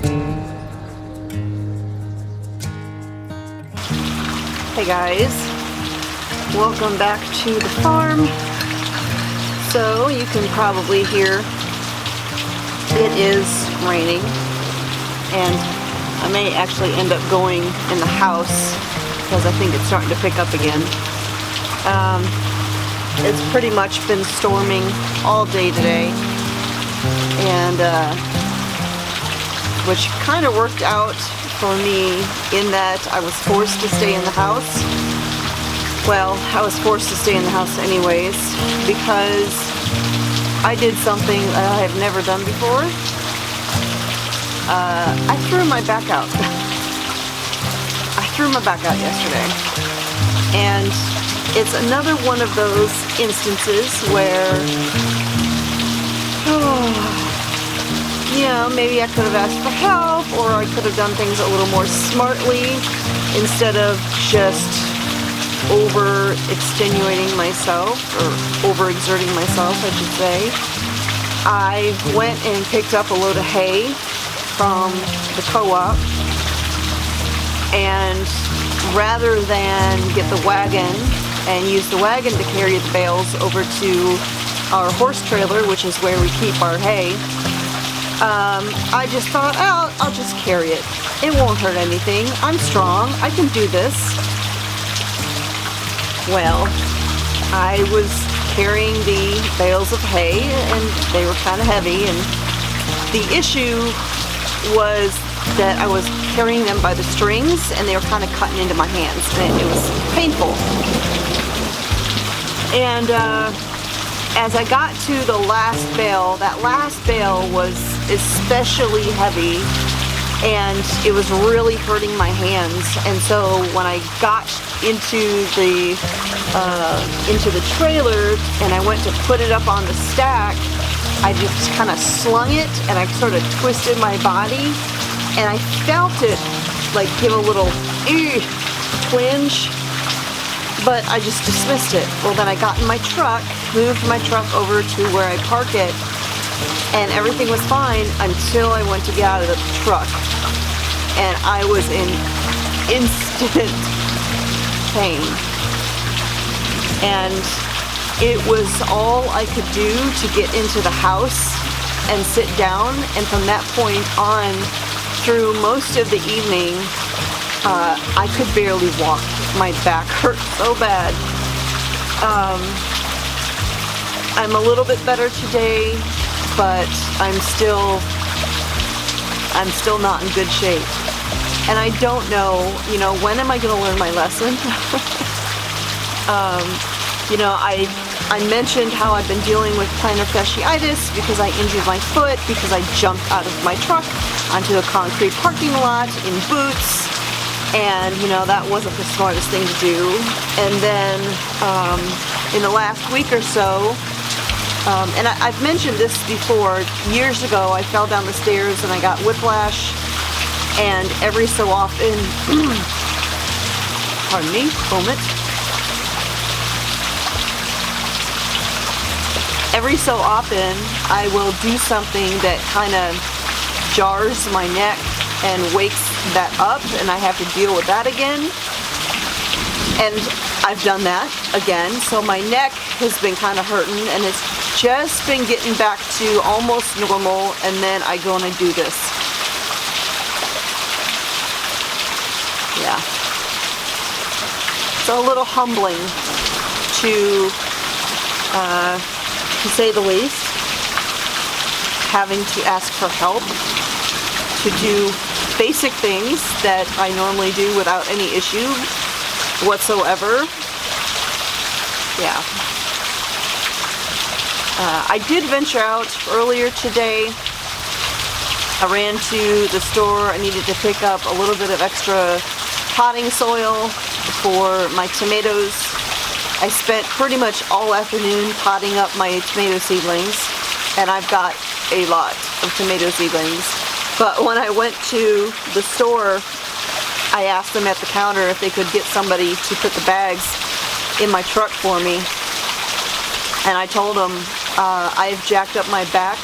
Hey guys, welcome back to the farm. So you can probably hear it is raining, and I may actually end up going in the house because I think it's starting to pick up again. It's pretty much been storming all day today, and which kind of worked out for me in that I was forced to stay in the house. Well, I was forced to stay in the house anyways because I did something that I have never done before. I threw my back out. I threw my back out yesterday, and it's another one of those instances where, you know, maybe I could have asked for help, or I could have done things a little more smartly instead of just over-extenuating myself, or over-exerting myself, I should say. I went and picked up a load of hay from the co-op, and rather than get the wagon and use the wagon to carry the bales over to our horse trailer, which is where we keep our hay, I just thought, oh, I'll just carry it. It won't hurt anything. I'm strong. I can do this. Well, I was carrying the bales of hay, and they were kind of heavy, and the issue was that I was carrying them by the strings, and they were kind of cutting into my hands, and it was painful. And as I got to the last bale, that last bale was especially heavy, and it was really hurting my hands. And so when I got into the trailer and I went to put it up on the stack, I just kind of slung it, and I sort of twisted my body, and I felt it like give a little twinge, but I just dismissed it. Well, then I got in my truck, moved my truck over to where I park it, and everything was fine until I went to get out of the truck, and I was in instant pain. And it was all I could do to get into the house and sit down, and from that point on, through most of the evening, I could barely walk. My back hurt so bad. I'm a little bit better today, but I'm still not in good shape. And I don't know, you know, when am I going to learn my lesson? You know, I mentioned how I've been dealing with plantar fasciitis because I injured my foot because I jumped out of my truck onto a concrete parking lot in boots, and you know, that wasn't the smartest thing to do. And then in the last week or so, and I've mentioned this before, years ago I fell down the stairs and I got whiplash, and every so often pardon me, moment. Every so often, I will do something that kind of jars my neck and wakes that up, and I have to deal with that again. And I've done that again, so my neck has been kind of hurting, and it's just been getting back to almost normal, and then I go and I do this. Yeah. It's a little humbling to say the least, having to ask for help to do basic things that I normally do without any issue whatsoever. Yeah. I did venture out earlier today. I ran to the store. I needed to pick up a little bit of extra potting soil for my tomatoes. I spent pretty much all afternoon potting up my tomato seedlings, and I've got a lot of tomato seedlings. But when I went to the store, I asked them at the counter if they could get somebody to put the bags in my truck for me. And I told them, I've jacked up my back.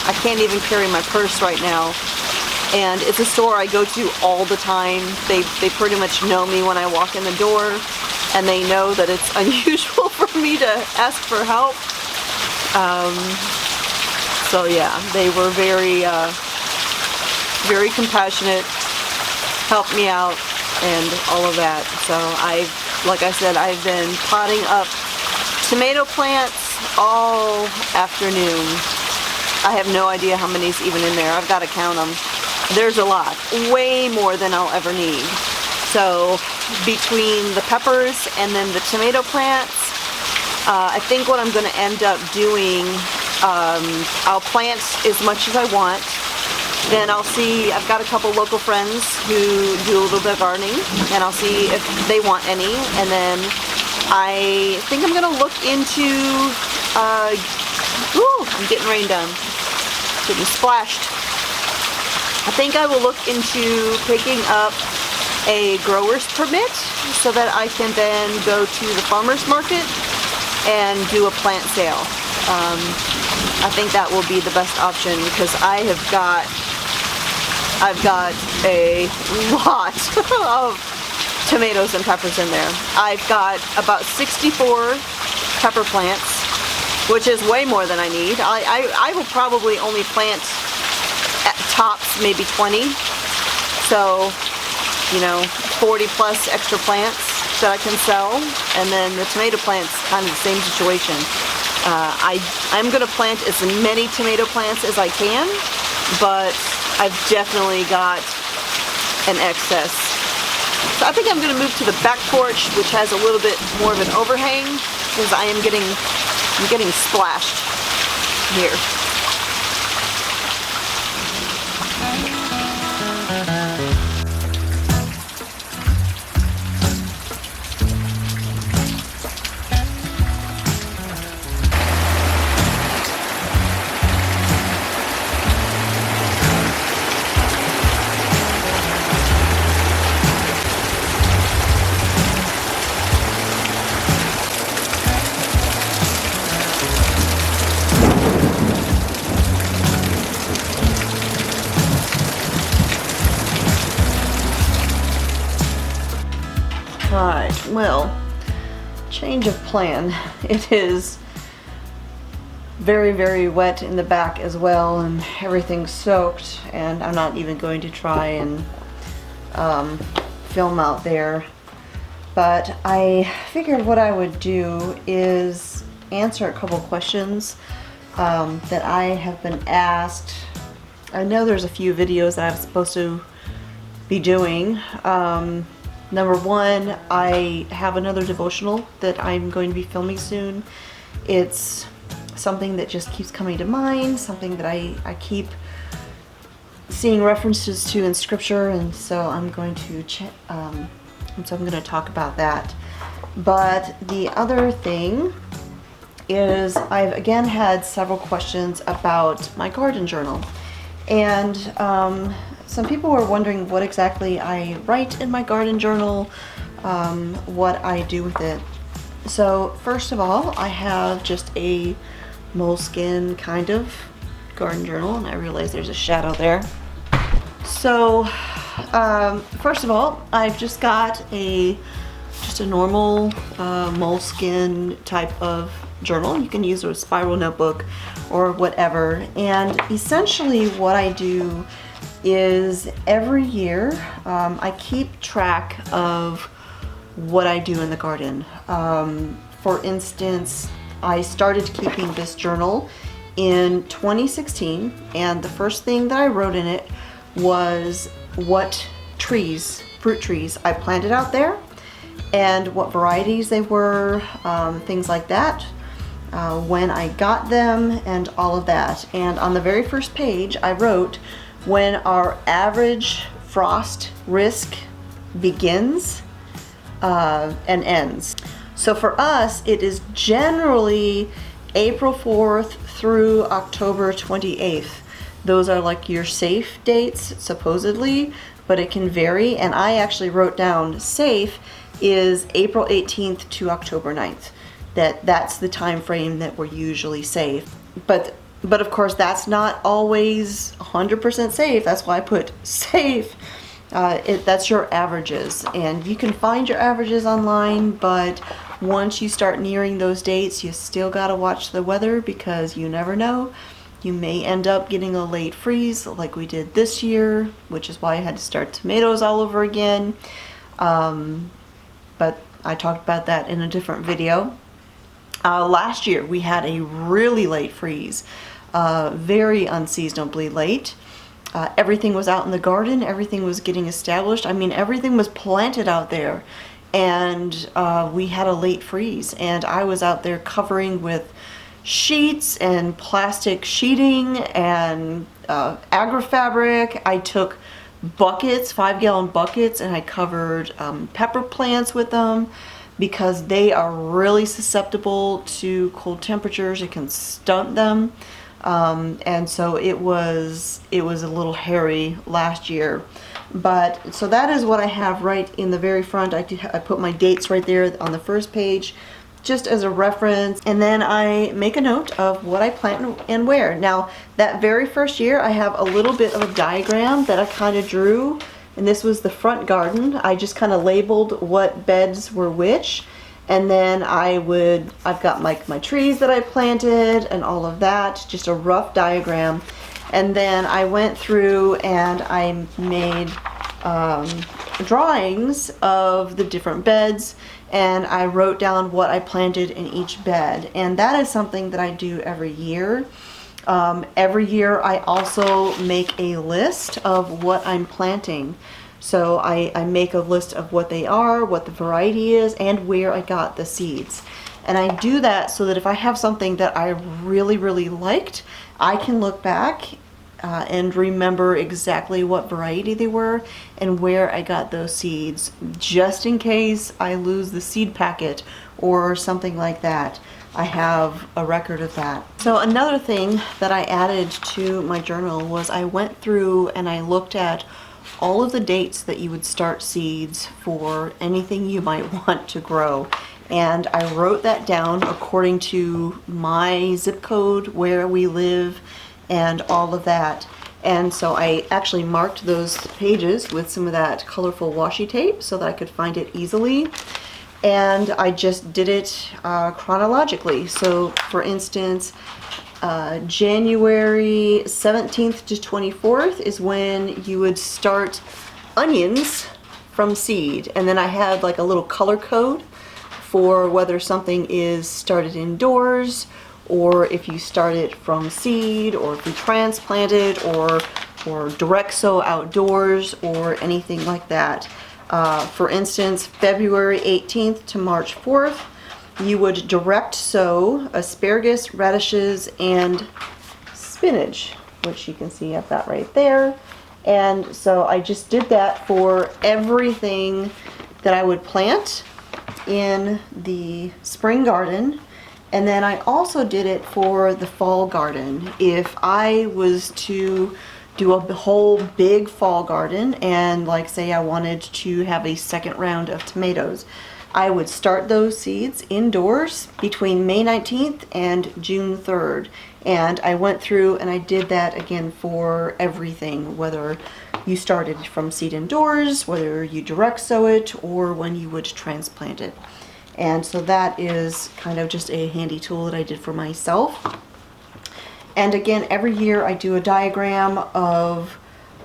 I can't even carry my purse right now. and it's a store I go to all the time. They pretty much know me when I walk in the door, and they know that it's unusual for me to ask for help. So yeah, they were very very compassionate, helped me out and all of that. So like I said, I've been potting up tomato plants all afternoon. I have no idea how many's even in there. I've got to count them. There's a lot, way more than I'll ever need. So between the peppers and then the tomato plants, I think what I'm going to end up doing, I'll plant as much as I want. Then I'll see, I've got a couple local friends who do a little bit of gardening, and I'll see if they want any. And then I think I'm going to look into, I'm getting rained on, getting splashed. I think I will look into picking up a grower's permit so that I can then go to the farmer's market and do a plant sale. I think that will be the best option because I've got a lot of tomatoes and peppers in there. I've got about 64 pepper plants, which is way more than I need. I will probably only plant at tops maybe 20. So, you know, 40 plus extra plants that I can sell. And then the tomato plants, kind of the same situation. I'm going to plant as many tomato plants as I can, but I've definitely got an excess. So I think I'm going to move to the back porch, which has a little bit more of an overhang, because I'm getting splashed here. Alright, well, change of plan. It is very, very wet in the back as well, and everything's soaked, and I'm not even going to try and film out there. But I figured what I would do is answer a couple questions that I have been asked. I know there's a few videos that I'm supposed to be doing. Number one, I have another devotional that I'm going to be filming soon. It's something that just keeps coming to mind, something that I keep seeing references to in scripture, and so I'm going to talk about that. But the other thing is I've again had several questions about my garden journal, and some people were wondering what exactly I write in my garden journal, what I do with it. So first of all, I have just a moleskin kind of garden journal, and I realize there's a shadow there. So first of all, I've just got a normal moleskin type of journal. You can use a spiral notebook or whatever, and essentially what I do is every year I keep track of what I do in the garden. For instance, I started keeping this journal in 2016, and the first thing that I wrote in it was what trees, fruit trees, I planted out there and what varieties they were, things like that, when I got them and all of that. And on the very first page I wrote when our average frost risk begins and ends. So for us, it is generally April 4th through October 28th. Those are like your safe dates, supposedly, but it can vary. And I actually wrote down safe is April 18th to October 9th. That's the time frame that we're usually safe. But But of course, that's not always 100% safe. That's why I put safe. That's your averages, and you can find your averages online, but once you start nearing those dates, you still gotta watch the weather, because you never know. You may end up getting a late freeze like we did this year, which is why I had to start tomatoes all over again. But I talked about that in a different video. Last year we had a really late freeze, very unseasonably late. Everything was out in the garden, everything was getting established. I mean, everything was planted out there, and we had a late freeze, and I was out there covering with sheets and plastic sheeting and agri-fabric. I took buckets, 5-gallon buckets, and I covered pepper plants with them, because they are really susceptible to cold temperatures. It can stunt them. And so it was a little hairy last year. But so that is what I have right in the very front. I put my dates right there on the first page, just as a reference, and then I make a note of what I plant and where. Now, that very first year, I have a little bit of a diagram that I kind of drew, and this was the front garden. I just kind of labeled what beds were which, and then I've got my trees that I planted and all of that, just a rough diagram. And then I went through and I made drawings of the different beds, and I wrote down what I planted in each bed. And that is something that I do every year. Every year I also make a list of what I'm planting. So I make a list of what they are, what the variety is, and where I got the seeds. And I do that so that if I have something that I really, really liked, I can look back and remember exactly what variety they were and where I got those seeds, just in case I lose the seed packet or something like that. I have a record of that. So another thing that I added to my journal was I went through and I looked at all of the dates that you would start seeds for anything you might want to grow. And I wrote that down according to my zip code, where we live, and all of that. And so I actually marked those pages with some of that colorful washi tape so that I could find it easily. And I just did it chronologically. So for instance, January 17th to 24th is when you would start onions from seed. And then I had like a little color code for whether something is started indoors, or if you start it from seed, or if you transplant it, or direct sow outdoors, or anything like that. For instance, February 18th to March 4th, you would direct sow asparagus, radishes, and spinach, which you can see I've got right there. And so I just did that for everything that I would plant in the spring garden. And then I also did it for the fall garden. If I was to do a whole big fall garden, and like say I wanted to have a second round of tomatoes, I would start those seeds indoors between May 19th and June 3rd. And I went through and I did that again for everything, whether you started from seed indoors, whether you direct sow it, or when you would transplant it. And so that is kind of just a handy tool that I did for myself. And again, every year I do a diagram of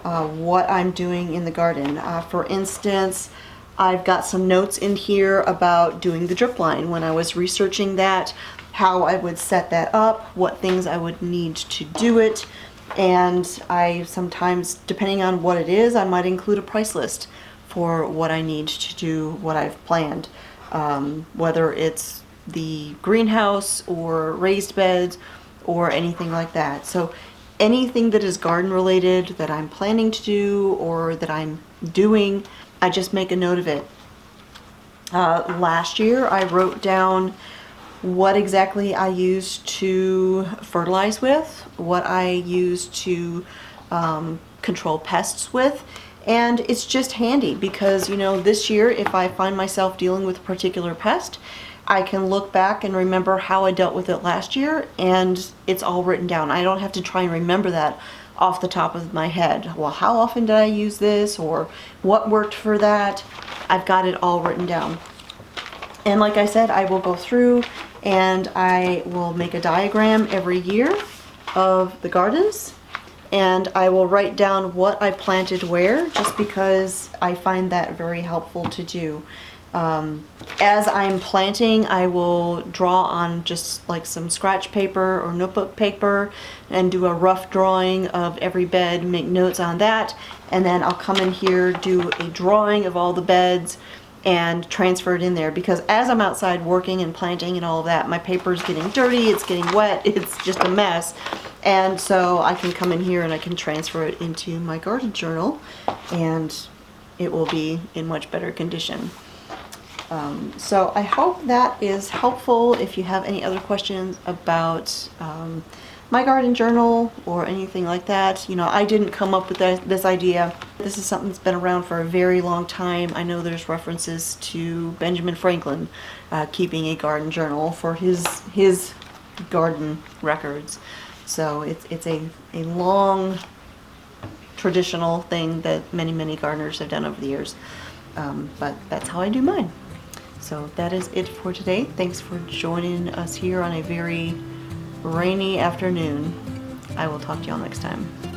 what I'm doing in the garden. For instance, I've got some notes in here about doing the drip line. When I was researching that, how I would set that up, what things I would need to do it, and I sometimes, depending on what it is, I might include a price list for what I need to do, what I've planned. Whether it's the greenhouse or raised beds or anything like that. So anything that is garden related that I'm planning to do or that I'm doing, I just make a note of it. Last year I wrote down what exactly I used to fertilize with, what I used to control pests with. And it's just handy because, you know, this year if I find myself dealing with a particular pest, I can look back and remember how I dealt with it last year, and it's all written down. I don't have to try and remember that off the top of my head. Well, how often did I use this, or what worked for that? I've got it all written down. And like I said, I will go through and I will make a diagram every year of the gardens, and I will write down what I planted where, just because I find that very helpful to do. As I'm planting, I will draw on just like some scratch paper or notebook paper and do a rough drawing of every bed, make notes on that, and then I'll come in here, do a drawing of all the beds and transfer it in there, because as I'm outside working and planting and all of that, my paper is getting dirty, it's getting wet, it's just a mess. And so I can come in here and I can transfer it into my garden journal, and it will be in much better condition. So I hope that is helpful. If you have any other questions about my garden journal or anything like that, you know, I didn't come up with this idea. This is something that's been around for a very long time. I know there's references to Benjamin Franklin keeping a garden journal for his garden records. So it's a long traditional thing that many gardeners have done over the years. But that's how I do mine. So that is it for today. Thanks for joining us here on a very rainy afternoon. I will talk to y'all next time.